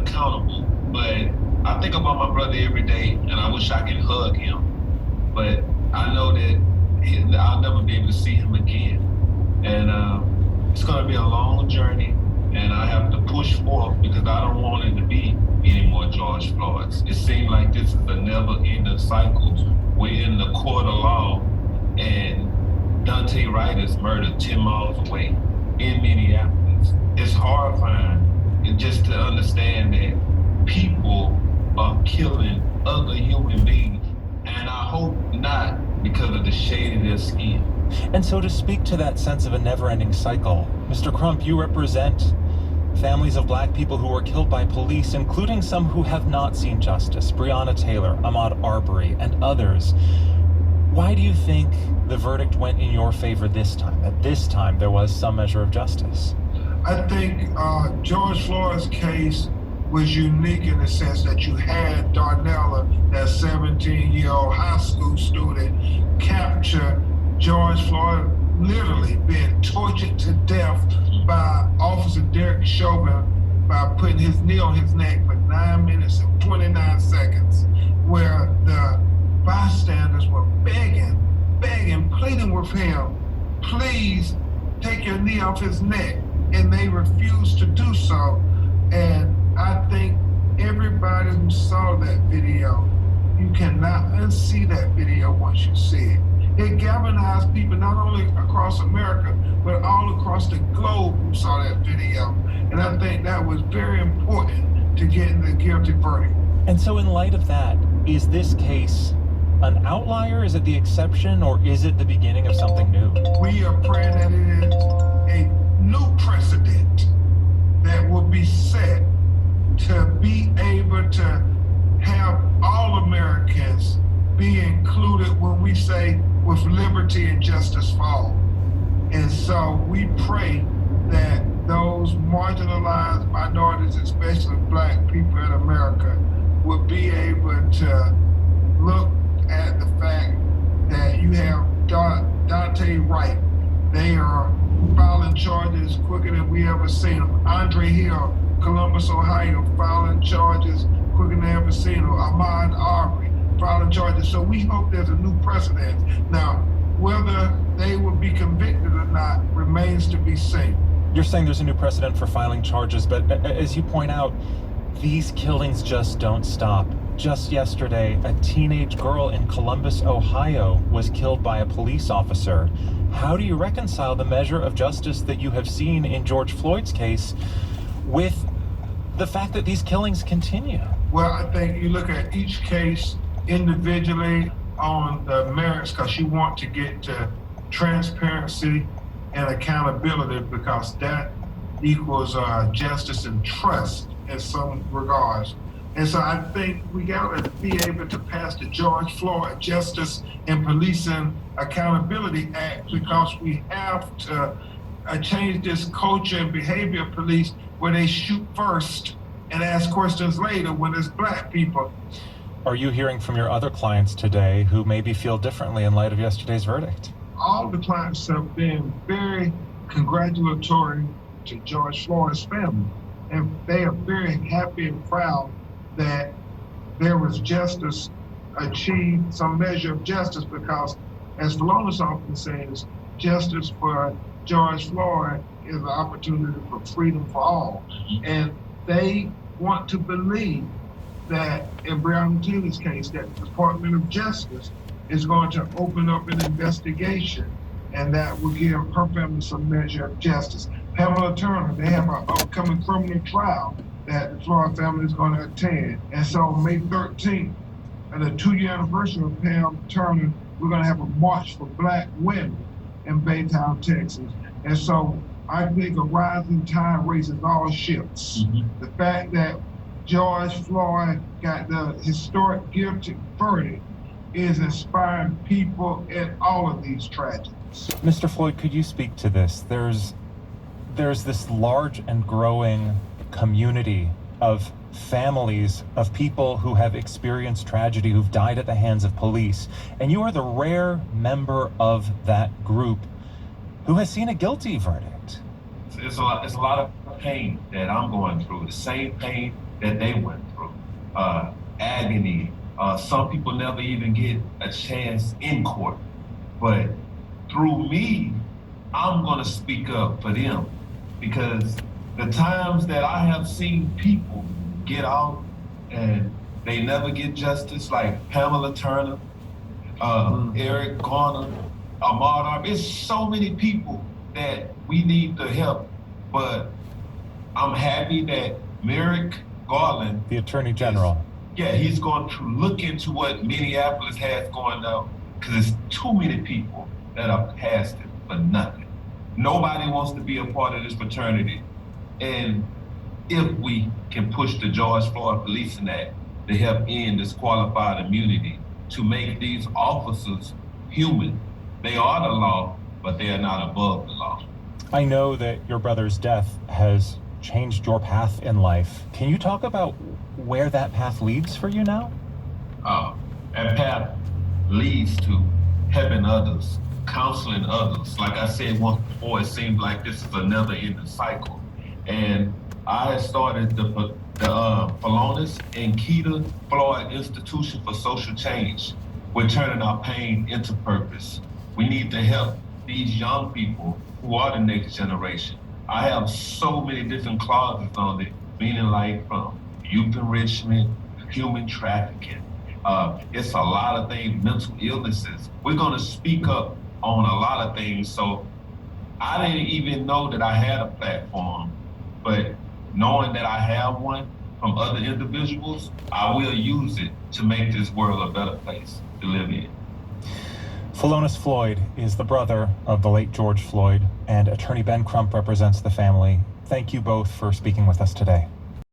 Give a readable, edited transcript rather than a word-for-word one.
accountable. But I think about my brother every day, and I wish I could hug him. But I know that I'll never be able to see him again. And it's going to be a long journey, and I have to push forth because I don't want it to be any more George Floyds. It seems like this is a never-ending cycle. We're in the court of law, and Dante Wright is murdered 10 miles away in Minneapolis. It's horrifying just to understand that people are killing other human beings, and I hope not because of the shade of their skin. And so to speak to that sense of a never-ending cycle, Mr. Crump, you represent families of black people who were killed by police, including some who have not seen justice, Breonna Taylor, Ahmaud Arbery, and others. Why do you think the verdict went in your favor this time? At this time, there was some measure of justice? I think George Floyd's case was unique in the sense that you had Darnella, that 17-year-old high school student, capture George Floyd literally being tortured to death by Officer Derek Chauvin by putting his knee on his neck for 9 minutes and 29 seconds, where the bystanders were begging, pleading with him, please take your knee off his neck, and they refused to do so. And I think everybody who saw that video, you cannot unsee that video once you see it. It galvanized people not only across America, but all across the globe who saw that video. And I think that was very important to getting the guilty verdict. And so in light of that, is this case an outlier? Is it the exception, or is it the beginning of something new? We are praying that it is a new precedent that will be set to be able to have all Americans be included when we say with liberty and justice for all. And so we pray that those marginalized minorities, especially black people in America, will be able to look at the fact that you have Dante Wright. They are filing charges quicker than we ever seen them. Andre Hill, Columbus, Ohio, filing charges quicker than ever seen them. Ahmaud Arbery, filing charges. So we hope there's a new precedent. Now, whether they will be convicted or not remains to be seen. You're saying there's a new precedent for filing charges, but as you point out, these killings just don't stop. Just yesterday, a teenage girl in Columbus, Ohio, was killed by a police officer. How do you reconcile the measure of justice that you have seen in George Floyd's case with the fact that these killings continue? Well, I think you look at each case individually on the merits, because you want to get to transparency and accountability, because that equals justice and trust in some regards. And so I think we got to be able to pass the George Floyd Justice and Policing Accountability Act, because we have to change this culture and behavior of police where they shoot first and ask questions later when it's black people. Are you hearing from your other clients today who maybe feel differently in light of yesterday's verdict? All the clients have been very congratulatory to George Floyd's family, and they are very happy and proud that there was justice achieved, some measure of justice, because as Philonus often says, justice for George Floyd is an opportunity for freedom for all. And they want to believe that in Breonna Taylor's case, that the Department of Justice is going to open up an investigation, and that will give her family some measure of justice. Pamela Turner, they have an upcoming criminal trial that the Floyd family is going to attend. And so May 13th, at the 2-year anniversary of Pam Turner, we're going to have a march for black women in Baytown, Texas. And so I think a rising tide raises all ships. The fact that George Floyd got the historic guilty verdict is inspiring people in all of these tragedies. Mr. Floyd, could you speak to this? There's this large and growing community of families of people who have experienced tragedy, who've died at the hands of police, and you are the rare member of that group who has seen a guilty verdict. It's a lot of pain that I'm going through, the same pain that they went through, agony. Some people never even get a chance in court. But through me, I'm going to speak up for them, because the times that I have seen people get out and they never get justice, like Pamela Turner, Eric Garner, Ahmaud Arbery, it's so many people that we need to help. But I'm happy that Merrick Garland, the Attorney General, he's going to look into what Minneapolis has going on, because there's too many people that are passed it for nothing. Nobody wants to be a part of this fraternity. And if we can push the George Floyd Policing Act to help end this qualified immunity, to make these officers human. They are the law, but they are not above the law. I know that your brother's death has changed your path in life. Can you talk about where that path leads for you now? That path leads to helping others, counseling others. Like I said once before, it seems like this is a never-ending cycle. And I had started the Philonis and Keita Floyd Institution for Social Change. We're turning our pain into purpose. We need to help these young people who are the next generation. I have so many different clauses on it, meaning like from youth enrichment, human trafficking. It's a lot of things, mental illnesses. We're gonna speak up on a lot of things. So I didn't even know that I had a platform, but knowing that I have one from other individuals, I will use it to make this world a better place to live in. Philonis Floyd is the brother of the late George Floyd, and attorney Ben Crump represents the family. Thank you both for speaking with us today.